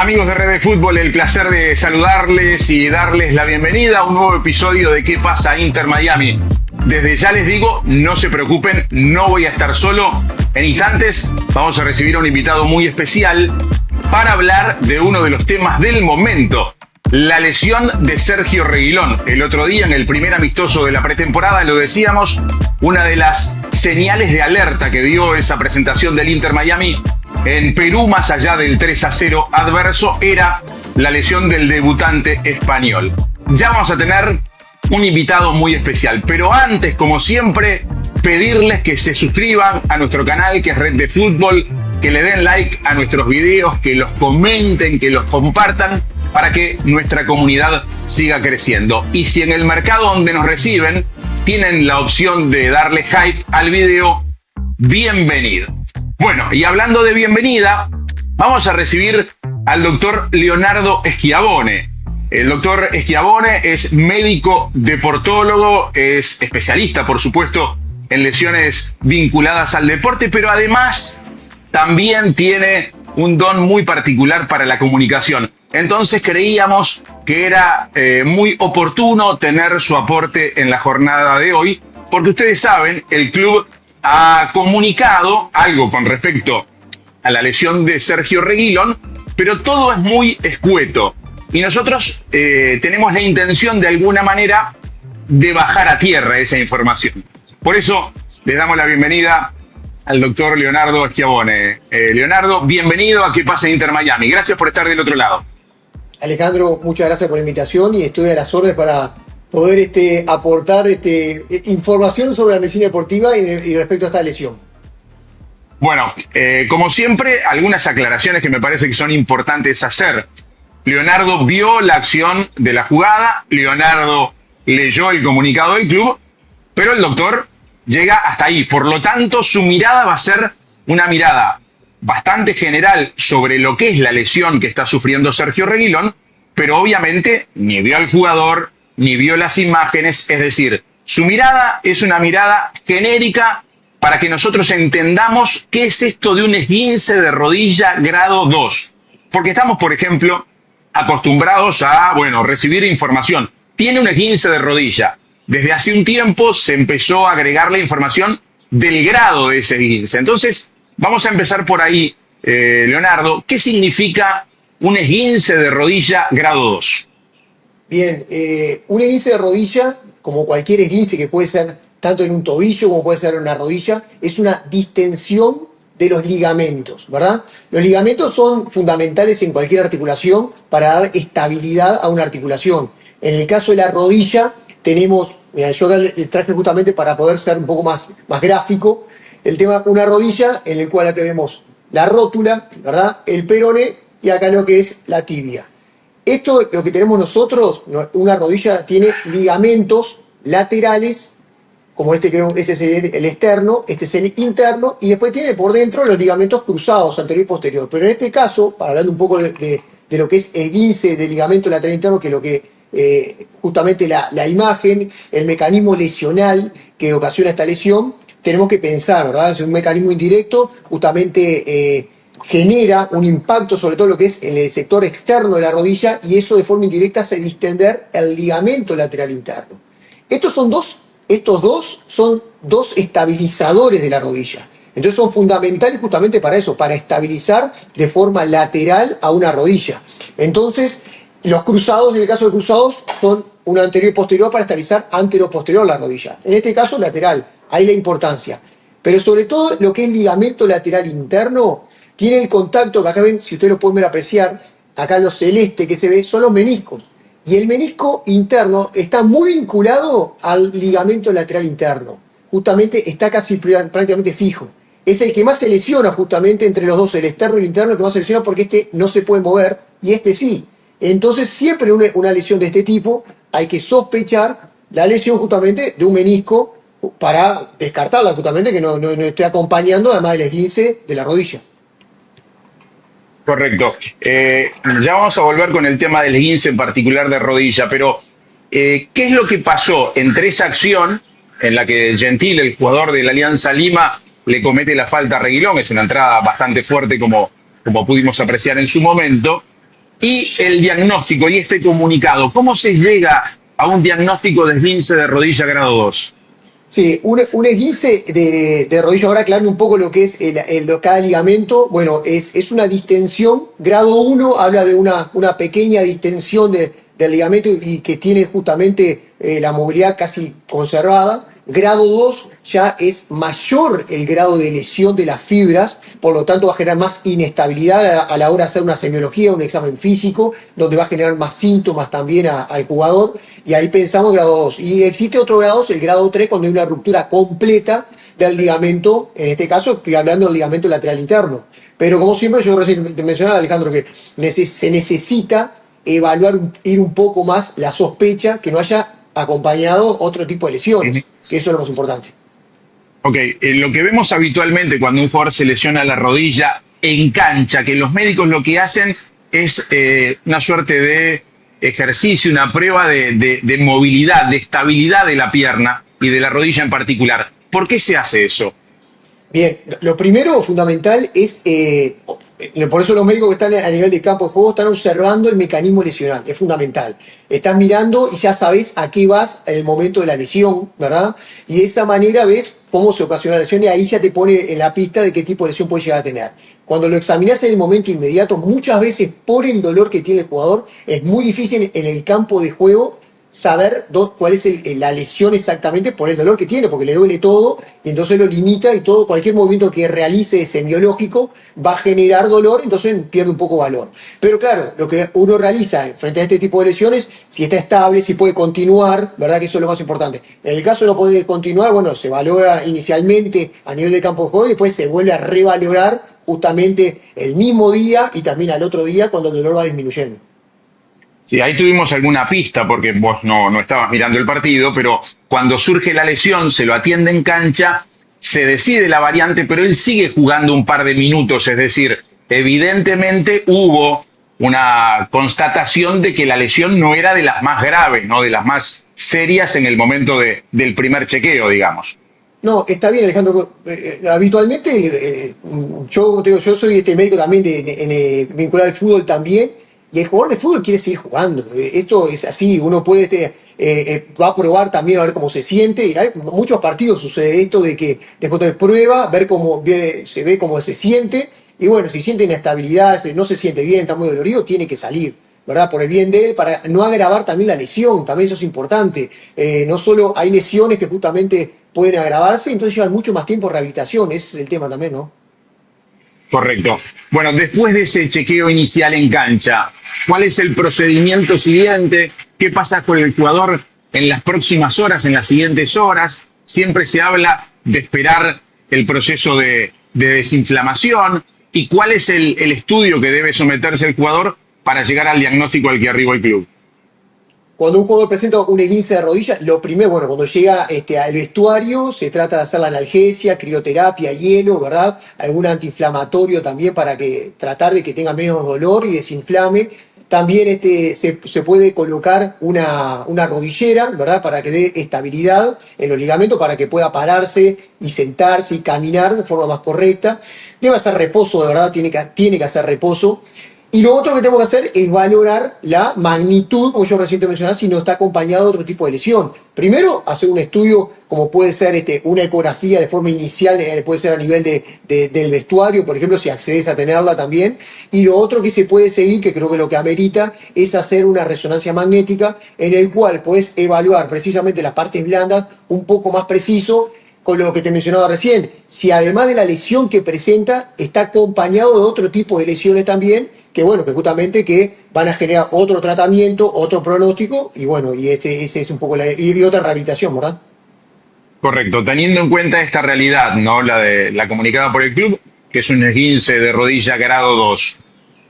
Amigos de Red de Fútbol, el placer de saludarles y darles la bienvenida a un nuevo episodio de ¿Qué pasa Inter Miami? Desde ya les digo, no se preocupen, no voy a estar solo. En instantes vamos a recibir a un invitado muy especial para hablar de uno de los temas del momento, la lesión de Sergio Reguilón. El otro día, en el primer amistoso de la pretemporada, lo decíamos, una de las señales de alerta que dio esa presentación del Inter Miami en Perú, más allá del 3-0 adverso, era la lesión del debutante español. Ya vamos a tener un invitado muy especial, pero antes, como siempre, pedirles que se suscriban a nuestro canal, que es Red de Fútbol, que le den like a nuestros videos, que los comenten, que los compartan, para que nuestra comunidad siga creciendo. Y si en el mercado donde nos reciben tienen la opción de darle hype al video, bienvenido. Bueno, y hablando de bienvenida, vamos a recibir al doctor Leonardo Schiavone. El doctor Schiavone es médico deportólogo, es especialista, por supuesto, en lesiones vinculadas al deporte, pero además también tiene un don muy particular para la comunicación. Entonces creíamos que era muy oportuno tener su aporte en la jornada de hoy, porque ustedes saben, el club ha comunicado algo con respecto a la lesión de Sergio Reguilón, pero todo es muy escueto. Y nosotros tenemos la intención, de alguna manera, de bajar a tierra esa información. Por eso les damos la bienvenida al doctor Leonardo Schiavone. Leonardo, bienvenido a ¿Qué pasa Inter Miami? Gracias por estar del otro lado. Alejandro, muchas gracias por la invitación y estoy a las órdenes para poder aportar información sobre la medicina deportiva y respecto a esta lesión. Bueno, como siempre, algunas aclaraciones que me parece que son importantes hacer. Leonardo vio la acción de la jugada, Leonardo leyó el comunicado del club, pero el doctor llega hasta ahí. Por lo tanto, su mirada va a ser una mirada bastante general sobre lo que es la lesión que está sufriendo Sergio Reguilón, pero obviamente ni vio al jugador, ni vio las imágenes, es decir, su mirada es una mirada genérica para que nosotros entendamos qué es esto de un esguince de rodilla grado 2. Porque estamos, por ejemplo, acostumbrados a, recibir información. Tiene un esguince de rodilla. Desde hace un tiempo se empezó a agregar la información del grado de ese esguince. Entonces, vamos a empezar por ahí, Leonardo. ¿Qué significa un esguince de rodilla grado 2? Bien, un esguince de rodilla, como cualquier esguince que puede ser tanto en un tobillo como puede ser en una rodilla, es una distensión de los ligamentos, ¿verdad? Los ligamentos son fundamentales en cualquier articulación para dar estabilidad a una articulación. En el caso de la rodilla, tenemos, mira, yo acá el traje justamente para poder ser un poco más gráfico, el tema, una rodilla en el cual acá vemos la rótula, ¿verdad? El peroné y acá lo que es la tibia. Esto, lo que tenemos nosotros, una rodilla tiene ligamentos laterales, como este es el externo, este es el interno, y después tiene por dentro los ligamentos cruzados, anterior y posterior. Pero en este caso, para hablar un poco de lo que es esguince de ligamento lateral interno, que es lo que justamente la imagen, el mecanismo lesional que ocasiona esta lesión, tenemos que pensar, ¿verdad? Es un mecanismo indirecto, justamente genera un impacto sobre todo lo que es en el sector externo de la rodilla, y eso de forma indirecta hace distender el ligamento lateral interno. Estos dos son dos estabilizadores de la rodilla. Entonces son fundamentales justamente para eso, para estabilizar de forma lateral a una rodilla. Entonces, los cruzados, en el caso de cruzados, son un anterior y posterior para estabilizar anterior-posterior la rodilla. En este caso, lateral. Ahí la importancia. Pero sobre todo, lo que es ligamento lateral interno, tiene el contacto, que acá ven, si ustedes lo pueden ver apreciar, acá lo celeste que se ve, son los meniscos. Y el menisco interno está muy vinculado al ligamento lateral interno. Justamente está casi prácticamente fijo. Es el que más se lesiona justamente entre los dos, el externo y el interno, el que más se lesiona porque este no se puede mover y este sí. Entonces siempre una lesión de este tipo hay que sospechar la lesión justamente de un menisco para descartarla justamente, que no esté acompañando además del esguince de la rodilla. Correcto. Ya vamos a volver con el tema del esguince en particular de rodilla, pero ¿qué es lo que pasó entre esa acción en la que Gentil, el jugador de la Alianza Lima, le comete la falta a Reguilón? Es una entrada bastante fuerte como pudimos apreciar en su momento. y el diagnóstico y este comunicado. ¿Cómo se llega a un diagnóstico de esguince de rodilla grado 2? Sí, un esguince de rodilla, ahora aclarando un poco lo que es cada ligamento, bueno, es una distensión. Grado 1 habla de una pequeña distensión del ligamento y que tiene justamente la movilidad casi conservada. Grado 2 ya es mayor el grado de lesión de las fibras, por lo tanto va a generar más inestabilidad a la hora de hacer una semiología, un examen físico, donde va a generar más síntomas también al jugador, y ahí pensamos grado 2. Y existe otro grado 2, el grado 3, cuando hay una ruptura completa del ligamento, en este caso estoy hablando del ligamento lateral interno. Pero como siempre, yo recién te mencionaba, Alejandro, que se necesita evaluar, ir un poco más la sospecha que no haya acompañado otro tipo de lesiones, que eso es lo más importante. Ok, lo que vemos habitualmente cuando un jugador se lesiona la rodilla en cancha, que los médicos lo que hacen es una suerte de ejercicio, una prueba de movilidad, de estabilidad de la pierna y de la rodilla en particular. ¿Por qué se hace eso? Bien, lo primero fundamental es, por eso los médicos que están a nivel de campo de juego están observando el mecanismo lesional, es fundamental. Estás mirando y ya sabes a qué vas en el momento de la lesión, ¿verdad? Y de esa manera ves cómo se ocasiona la lesión y ahí ya te pone en la pista de qué tipo de lesión puede llegar a tener. Cuando lo examinas en el momento inmediato, muchas veces por el dolor que tiene el jugador, es muy difícil en el campo de juego saber cuál es la lesión exactamente por el dolor que tiene, porque le duele todo y entonces lo limita y todo, cualquier movimiento que realice semiológico va a generar dolor, entonces pierde un poco valor. Pero claro, lo que uno realiza frente a este tipo de lesiones, si está estable, si puede continuar, ¿verdad? Que eso es lo más importante. En el caso de no poder continuar, bueno, se valora inicialmente a nivel de campo de juego y después se vuelve a revalorar justamente el mismo día y también al otro día cuando el dolor va disminuyendo. Sí, ahí tuvimos alguna pista porque vos no estabas mirando el partido, pero cuando surge la lesión, se lo atiende en cancha, se decide la variante, pero él sigue jugando un par de minutos, es decir, evidentemente hubo una constatación de que la lesión no era de las más graves, no de las más serias en el momento del primer chequeo, digamos. No, está bien, Alejandro. Habitualmente, yo soy médico también vinculado al fútbol también, y el jugador de fútbol quiere seguir jugando. Esto es así, uno puede, va a probar también a ver cómo se siente. Y hay muchos partidos sucede esto de que después de prueba, ver cómo se ve cómo se siente, y bueno, si siente inestabilidad, no se siente bien, está muy dolorido, tiene que salir. ¿Verdad? Por el bien de él, para no agravar también la lesión, también eso es importante. No solo hay lesiones que justamente pueden agravarse, entonces llevan mucho más tiempo de rehabilitación, ese es el tema también, ¿no? Correcto. Bueno, después de ese chequeo inicial en cancha, ¿cuál es el procedimiento siguiente? ¿Qué pasa con el jugador en las próximas horas, en las siguientes horas? Siempre se habla de esperar el proceso de desinflamación. ¿Y cuál es el estudio que debe someterse el jugador para llegar al diagnóstico al que arriba el club? Cuando un jugador presenta un esguince de rodilla, lo primero, bueno, cuando llega al vestuario, se trata de hacer la analgesia, crioterapia, hielo, ¿verdad? Algún antiinflamatorio también para tratar de que tenga menos dolor y desinflame. También se puede colocar una rodillera, ¿verdad? Para que dé estabilidad en los ligamentos, para que pueda pararse y sentarse y caminar de forma más correcta. Debe hacer reposo, de verdad, tiene que hacer reposo. Y lo otro que tenemos que hacer es valorar la magnitud, como yo recién te mencionaba, si no está acompañado de otro tipo de lesión. Primero, hacer un estudio, como puede ser una ecografía de forma inicial, puede ser a nivel del vestuario, por ejemplo, si accedes a tenerla también. Y lo otro que se puede seguir, que creo que lo que amerita, es hacer una resonancia magnética en el cual puedes evaluar precisamente las partes blandas un poco más preciso, con lo que te mencionaba recién. Si además de la lesión que presenta, está acompañado de otro tipo de lesiones también, que bueno, que justamente que van a generar otro tratamiento, otro pronóstico, y bueno, y ese es un poco y otra rehabilitación, ¿verdad? Correcto, teniendo en cuenta esta realidad, ¿no? La comunicada por el club, que es un esguince de rodilla grado 2.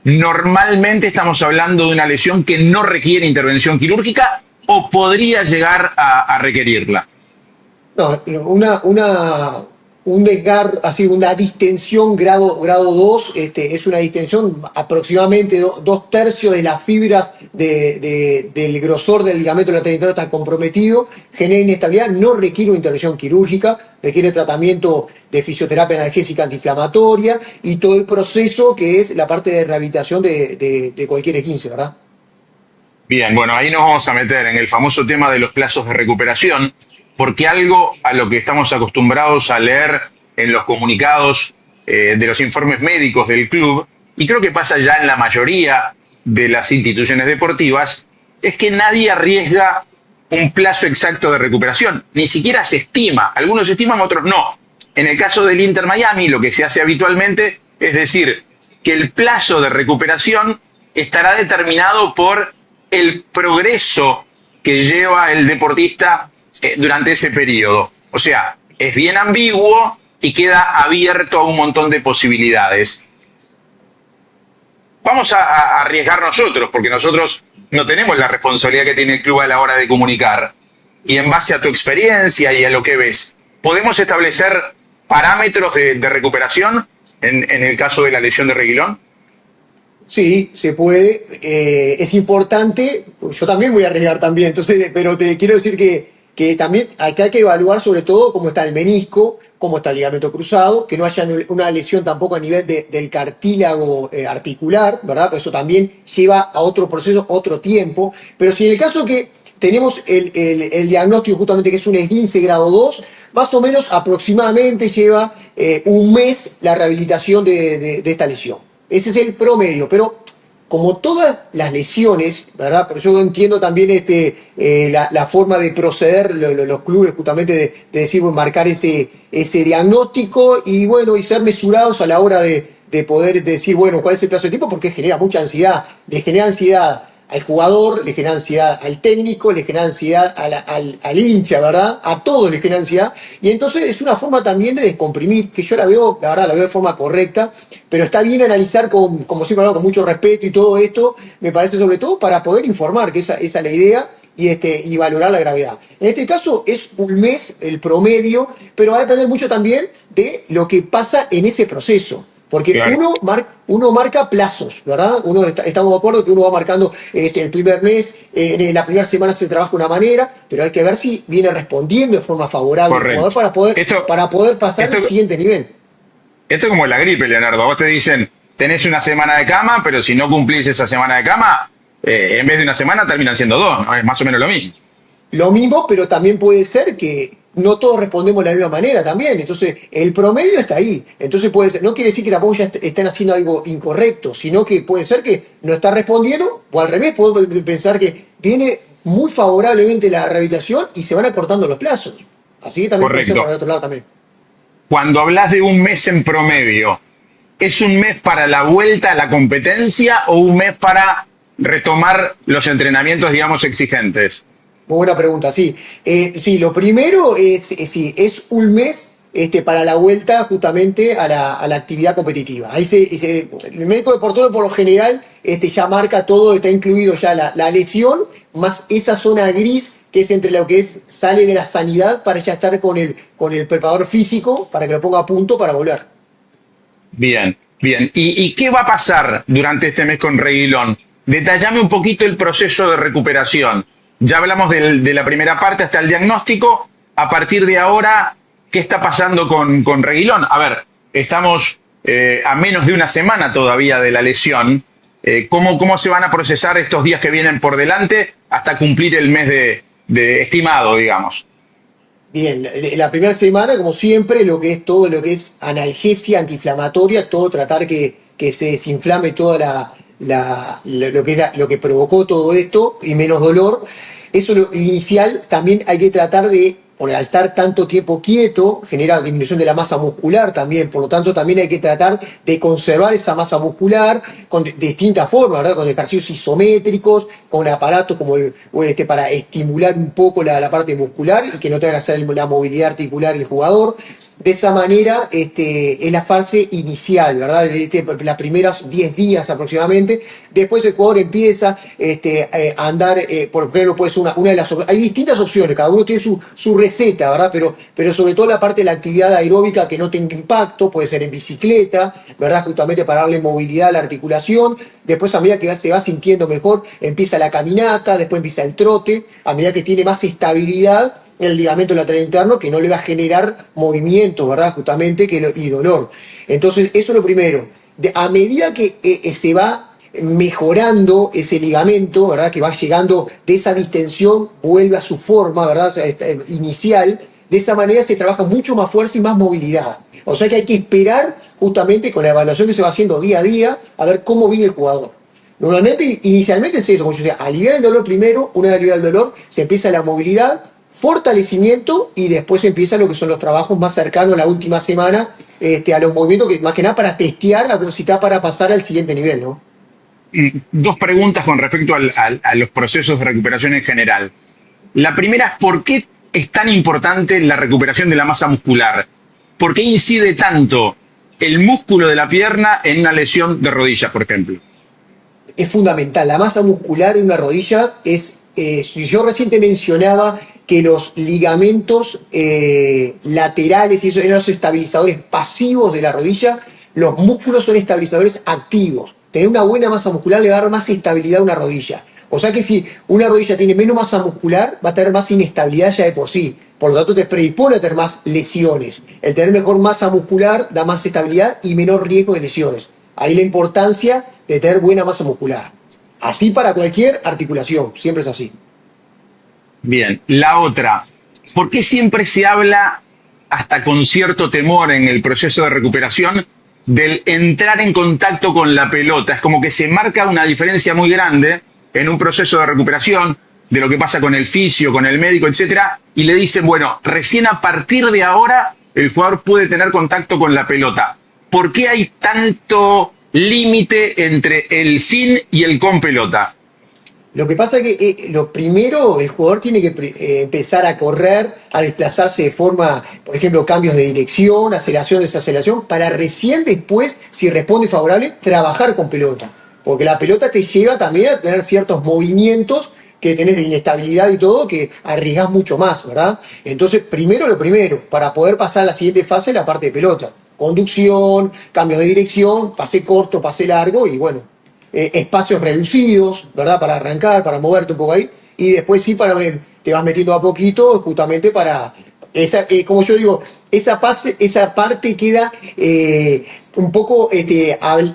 Normalmente estamos hablando de una lesión que no requiere intervención quirúrgica o podría llegar a requerirla. No, un desgarro, así, una distensión grado 2, es una distensión aproximadamente 2/3 de las fibras del grosor del ligamento lateral interno está comprometido, genera inestabilidad, no requiere una intervención quirúrgica, requiere tratamiento de fisioterapia analgésica antiinflamatoria y todo el proceso que es la parte de rehabilitación de cualquier esguince, ¿verdad? Bien, bueno, ahí nos vamos a meter en el famoso tema de los plazos de recuperación, porque algo a lo que estamos acostumbrados a leer en los comunicados de los informes médicos del club, y creo que pasa ya en la mayoría de las instituciones deportivas, es que nadie arriesga un plazo exacto de recuperación, ni siquiera se estima, algunos estiman, otros no. En el caso del Inter Miami, lo que se hace habitualmente es decir que el plazo de recuperación estará determinado por el progreso que lleva el deportista durante ese periodo. O sea, es bien ambiguo y queda abierto a un montón de posibilidades. Vamos a arriesgar nosotros, porque nosotros no tenemos la responsabilidad que tiene el club a la hora de comunicar. Y en base a tu experiencia y a lo que ves, ¿podemos establecer parámetros de recuperación en el caso de la lesión de Reguilón? Sí, se puede. Es importante, yo también voy a arriesgar también, entonces, pero te quiero decir que también acá hay que evaluar sobre todo cómo está el menisco, cómo está el ligamento cruzado, que no haya una lesión tampoco a nivel del cartílago articular, ¿verdad? Pues eso también lleva a otro proceso, otro tiempo. Pero si en el caso que tenemos el diagnóstico justamente que es un esguince grado 2, más o menos aproximadamente lleva un mes la rehabilitación de esta lesión. Ese es el promedio, pero como todas las lesiones, ¿verdad? Pero yo entiendo también la forma de proceder los clubes justamente de decir, bueno, marcar ese diagnóstico y bueno, y ser mesurados a la hora de poder decir, bueno, cuál es el plazo de tiempo, porque genera mucha ansiedad. Le genera ansiedad al jugador, le genera ansiedad al técnico, le genera ansiedad al hincha, ¿verdad? A todos le genera ansiedad. Y entonces es una forma también de descomprimir, que yo la veo, la verdad, la veo de forma correcta, pero está bien analizar, como siempre hablo, con mucho respeto y todo esto, me parece sobre todo para poder informar, que esa es la idea, y valorar la gravedad. En este caso es un mes el promedio, pero va a depender mucho también de lo que pasa en ese proceso. Porque claro, uno marca plazos, ¿verdad? Estamos de acuerdo que uno va marcando el primer mes, en la primera semana se trabaja de una manera, pero hay que ver si viene respondiendo de forma favorable al jugador para poder pasar al siguiente nivel. Esto es como la gripe, Leonardo. Vos te dicen, tenés una semana de cama, pero si no cumplís esa semana de cama, en vez de una semana terminan siendo 2, ¿no? Es más o menos lo mismo. Lo mismo, pero también puede ser que no todos respondemos de la misma manera también. Entonces, el promedio está ahí. Entonces, puede ser, no quiere decir que tampoco ya estén haciendo algo incorrecto, sino que puede ser que no está respondiendo, o al revés, podemos pensar que viene muy favorablemente la rehabilitación y se van acortando los plazos. Así que también puede ser por el otro lado también. Cuando hablas de un mes en promedio, ¿es un mes para la vuelta a la competencia o un mes para retomar los entrenamientos, digamos, exigentes? Muy buena pregunta, sí. Sí, lo primero es un mes para la vuelta justamente a la actividad competitiva. Ahí el médico deportivo por lo general ya marca todo, está incluido ya la lesión, más esa zona gris que es entre lo que sale de la sanidad para ya estar con el preparador físico para que lo ponga a punto para volver. Bien, bien. ¿Y qué va a pasar durante este mes con Reguilón? Detallame un poquito el proceso de recuperación. Ya hablamos de la primera parte hasta el diagnóstico. A partir de ahora, ¿qué está pasando con Reguilón? A ver, estamos a menos de una semana todavía de la lesión. ¿Cómo se van a procesar estos días que vienen por delante hasta cumplir el mes de estimado, digamos? Bien, la primera semana, como siempre, todo lo que es analgesia antiinflamatoria, todo tratar que se desinflame toda lo que provocó todo esto y menos dolor. Eso lo inicial, también hay que tratar por al estar tanto tiempo quieto, genera disminución de la masa muscular también, por lo tanto también hay que tratar de conservar esa masa muscular con distintas formas, ¿verdad? Con ejercicios isométricos, con aparatos como para estimular un poco la parte muscular y que no tenga que hacer la movilidad articular el jugador. De esa manera, es la fase inicial, ¿verdad? Las primeras 10 días aproximadamente. Después el jugador empieza a andar, por ejemplo, puede ser una de las opciones. Hay distintas opciones, cada uno tiene su receta, ¿verdad? Pero sobre todo la parte de la actividad aeróbica que no tenga impacto, puede ser en bicicleta, ¿verdad? Justamente para darle movilidad a la articulación. Después, a medida que se va sintiendo mejor, empieza la caminata, después empieza el trote, a medida que tiene más estabilidad el ligamento lateral interno, que no le va a generar movimiento, ¿verdad? Justamente, y dolor. Entonces, eso es lo primero. A medida que se va mejorando ese ligamento, ¿verdad? Que va llegando de esa distensión, vuelve a su forma, ¿verdad? O sea, inicial. De esta manera se trabaja mucho más fuerza y más movilidad. O sea que hay que esperar justamente con la evaluación que se va haciendo día a día a ver cómo viene el jugador. Normalmente, inicialmente es eso, como yo decía, aliviar el dolor primero, una vez aliviado el dolor, se empieza la movilidad, fortalecimiento y después empieza lo que son los trabajos más cercanos la última semana a los movimientos que más que nada para testear a ver si está para pasar al siguiente nivel, ¿no? Dos preguntas con respecto a los procesos de recuperación en general. La primera es ¿por qué es tan importante la recuperación de la masa muscular? ¿Por qué incide tanto el músculo de la pierna en una lesión de rodillas, por ejemplo? Es fundamental. La masa muscular en una rodilla es, si yo recién te mencionaba que los ligamentos laterales y esos eran los estabilizadores pasivos de la rodilla, los músculos son estabilizadores activos. Tener una buena masa muscular le va a dar más estabilidad a una rodilla. O sea que si una rodilla tiene menos masa muscular, va a tener más inestabilidad ya de por sí. Por lo tanto, te predispone a tener más lesiones. El tener mejor masa muscular da más estabilidad y menor riesgo de lesiones. Ahí la importancia de tener buena masa muscular. Así para cualquier articulación, siempre es así. Bien, la otra, ¿por qué siempre se habla, hasta con cierto temor en el proceso de recuperación, del entrar en contacto con la pelota? Es como que se marca una diferencia muy grande en un proceso de recuperación de lo que pasa con el fisio, con el médico, etcétera, y le dicen, bueno, recién a partir de ahora el jugador puede tener contacto con la pelota. ¿Por qué hay tanto límite entre el sin y el con pelota? Lo que pasa es que lo primero, el jugador tiene que empezar a correr, a desplazarse de forma, por ejemplo, cambios de dirección, aceleración, desaceleración, para recién después, si responde favorable, trabajar con pelota. Porque la pelota te lleva también a tener ciertos movimientos que tenés de inestabilidad y todo, que arriesgás mucho más, ¿verdad? Entonces, primero lo primero, para poder pasar a la siguiente fase, la parte de pelota. Conducción, cambios de dirección, pase corto, pase largo y bueno, espacios reducidos, ¿verdad? Para arrancar, para moverte un poco ahí. Y después sí, te vas metiendo a poquito, justamente para, como yo digo, esa parte queda un poco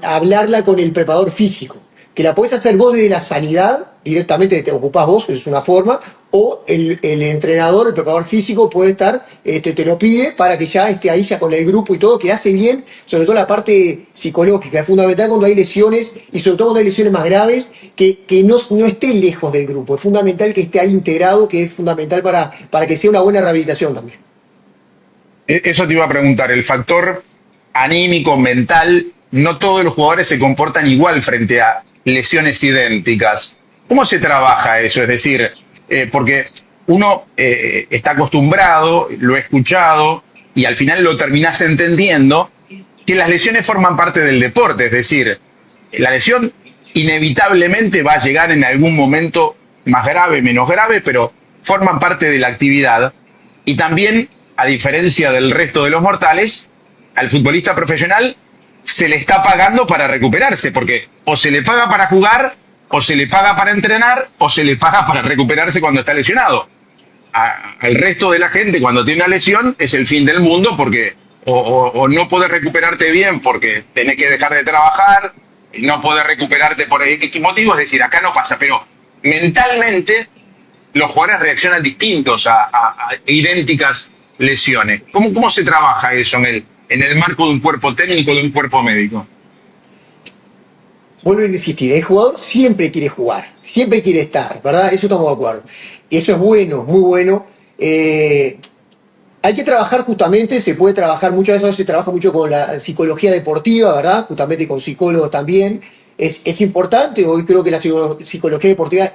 hablarla con el preparador físico. Que la podés hacer vos desde la sanidad, directamente te ocupás vos, es una forma, o el entrenador, el preparador físico puede estar, te lo pide para que ya esté ahí ya con el grupo y todo, que hace bien, sobre todo la parte psicológica. Es fundamental cuando hay lesiones, y sobre todo cuando hay lesiones más graves, que no esté lejos del grupo. Es fundamental que esté ahí integrado, que es fundamental para que sea una buena rehabilitación también. Eso te iba a preguntar, el factor anímico, mental, no todos los jugadores se comportan igual frente a lesiones idénticas. ¿Cómo se trabaja eso? Es decir, porque uno está acostumbrado, lo he escuchado, y al final lo terminás entendiendo, que las lesiones forman parte del deporte. Es decir, la lesión inevitablemente va a llegar en algún momento más grave, menos grave, pero forman parte de la actividad. Y también, a diferencia del resto de los mortales, al futbolista profesional se le está pagando para recuperarse, porque o se le paga para jugar, o se le paga para entrenar, o se le paga para recuperarse cuando está lesionado. Al resto de la gente, cuando tiene una lesión, es el fin del mundo, porque o no podés recuperarte bien porque tenés que dejar de trabajar, no podés recuperarte por X motivo, es decir, acá no pasa, pero mentalmente los jugadores reaccionan distintos a idénticas lesiones. ¿Cómo se trabaja eso en el marco de un cuerpo técnico, de un cuerpo médico? Vuelvo a insistir, el jugador siempre quiere jugar, siempre quiere estar, ¿verdad? Eso estamos de acuerdo. Y eso es bueno, muy bueno. Hay que trabajar justamente, se puede trabajar muchas veces, se trabaja mucho con la psicología deportiva, ¿verdad? Justamente con psicólogos también. Es importante, hoy creo que la psicología deportiva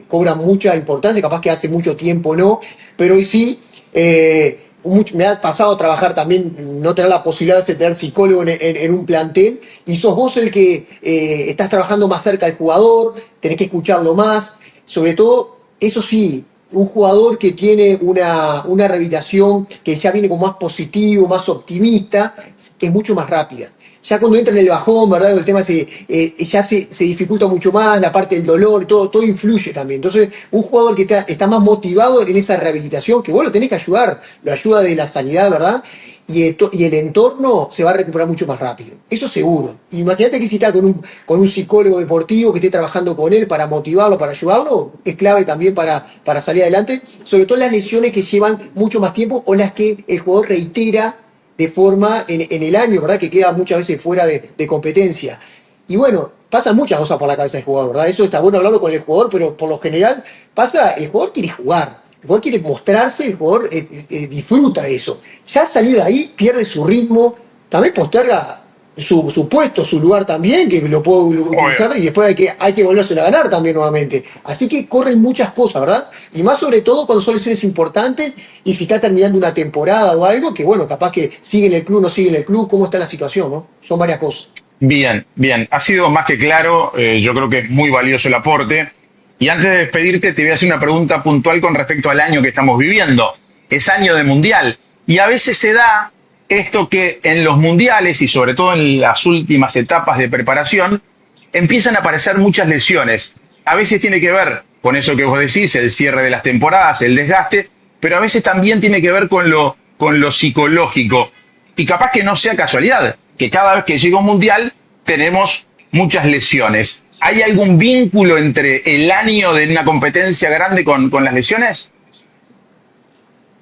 cobra mucha importancia, capaz que hace mucho tiempo no, pero hoy sí, me ha pasado a trabajar también, no tener la posibilidad de tener psicólogo en un plantel, y sos vos el que estás trabajando más cerca del jugador, tenés que escucharlo más, sobre todo, eso sí, un jugador que tiene una rehabilitación que ya viene como más positivo, más optimista, es mucho más rápida. Ya cuando entra en el bajón, ¿verdad? El tema ya se dificulta mucho más, la parte del dolor, todo influye también. Entonces, un jugador que está más motivado en esa rehabilitación, que vos lo tenés que ayudar, lo ayuda de la sanidad, ¿verdad? Y el entorno se va a recuperar mucho más rápido. Eso seguro. Imagínate que si está con un psicólogo deportivo que esté trabajando con él para motivarlo, para ayudarlo, es clave también para salir adelante. Sobre todo las lesiones que llevan mucho más tiempo o las que el jugador reitera de forma en el año, ¿verdad? Que queda muchas veces fuera de competencia. Y bueno, pasan muchas cosas por la cabeza del jugador, ¿verdad? Eso está bueno hablarlo con el jugador, pero por lo general el jugador quiere jugar. El jugador quiere mostrarse, el jugador disfruta eso. Ya salir de ahí, pierde su ritmo, también posterga su puesto, su lugar también, que lo puedo utilizar y después hay que volvérselo a ganar también nuevamente. Así que corren muchas cosas, ¿verdad? Y más sobre todo cuando son lesiones importantes y si está terminando una temporada o algo, que bueno, capaz que sigue en el club, no sigue en el club, cómo está la situación, ¿no? Son varias cosas. Bien, bien. Ha sido más que claro, yo creo que es muy valioso el aporte. Y antes de despedirte, te voy a hacer una pregunta puntual con respecto al año que estamos viviendo. Es año de mundial. Y a veces se da esto que en los mundiales y sobre todo en las últimas etapas de preparación empiezan a aparecer muchas lesiones. A veces tiene que ver con eso que vos decís, el cierre de las temporadas, el desgaste, pero a veces también tiene que ver con lo psicológico. Y capaz que no sea casualidad, que cada vez que llega un mundial tenemos muchas lesiones. ¿Hay algún vínculo entre el año de una competencia grande con las lesiones?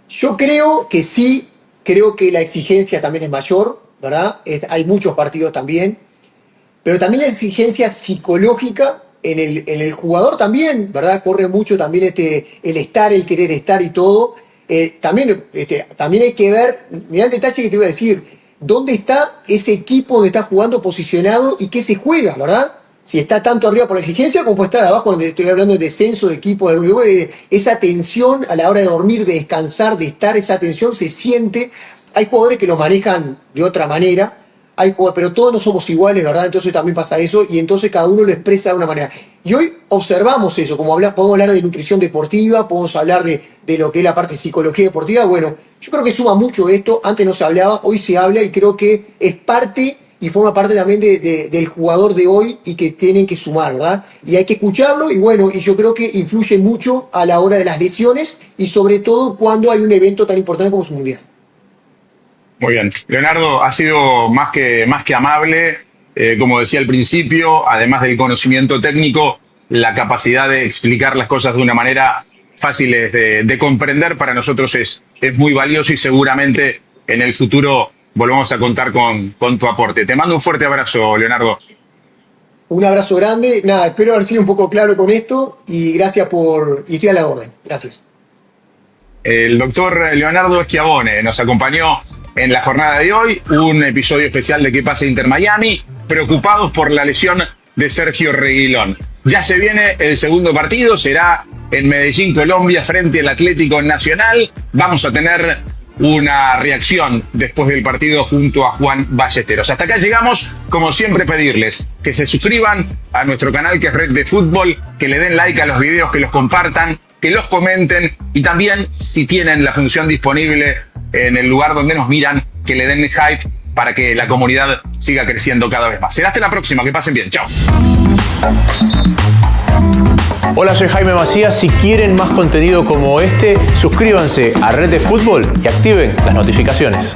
Yo creo que sí, creo que la exigencia también es mayor, ¿verdad? Hay muchos partidos también, pero también la exigencia psicológica en el jugador también, ¿verdad? Corre mucho también el querer estar y todo. También hay que ver, mirá el detalle que te voy a decir, dónde está ese equipo donde está jugando posicionado y qué se juega, ¿verdad? Si está tanto arriba por la exigencia como puede estar abajo, donde estoy hablando de descenso de equipo, esa tensión a la hora de dormir, de descansar, de estar, esa tensión se siente. Hay jugadores que lo manejan de otra manera, pero todos no somos iguales, ¿verdad? Entonces también pasa eso y entonces cada uno lo expresa de una manera. Y hoy observamos eso, podemos hablar de nutrición deportiva, podemos hablar de lo que es la parte de psicología deportiva. Bueno, yo creo que suma mucho esto, antes no se hablaba, hoy se habla y creo que es parte y forma parte también del jugador de hoy y que tienen que sumar, ¿verdad? Y hay que escucharlo y bueno, y yo creo que influye mucho a la hora de las lesiones y sobre todo cuando hay un evento tan importante como es un mundial. Muy bien. Leonardo, ha sido más que amable, como decía al principio, además del conocimiento técnico, la capacidad de explicar las cosas de una manera fácil de comprender para nosotros es muy valioso y seguramente en el futuro volvamos a contar con tu aporte. Te mando un fuerte abrazo, Leonardo. Un abrazo grande. Nada, espero haber sido un poco claro con esto y gracias y estoy a la orden. Gracias. El doctor Leonardo Schiavone nos acompañó en la jornada de hoy, un episodio especial de ¿Qué pasa Inter Miami? Preocupados por la lesión de Sergio Reguilón. Ya se viene el segundo partido, será en Medellín, Colombia, frente al Atlético Nacional. Vamos a tener una reacción después del partido junto a Juan Ballesteros. Hasta acá llegamos, como siempre pedirles que se suscriban a nuestro canal que es Red de Fútbol, que le den like a los videos, que los compartan, que los comenten y también si tienen la función disponible en el lugar donde nos miran, que le den hype para que la comunidad siga creciendo cada vez más. Será hasta la próxima, que pasen bien, chao. Hola, soy Jaime Macías. Si quieren más contenido como este, suscríbanse a Red de Fútbol y activen las notificaciones.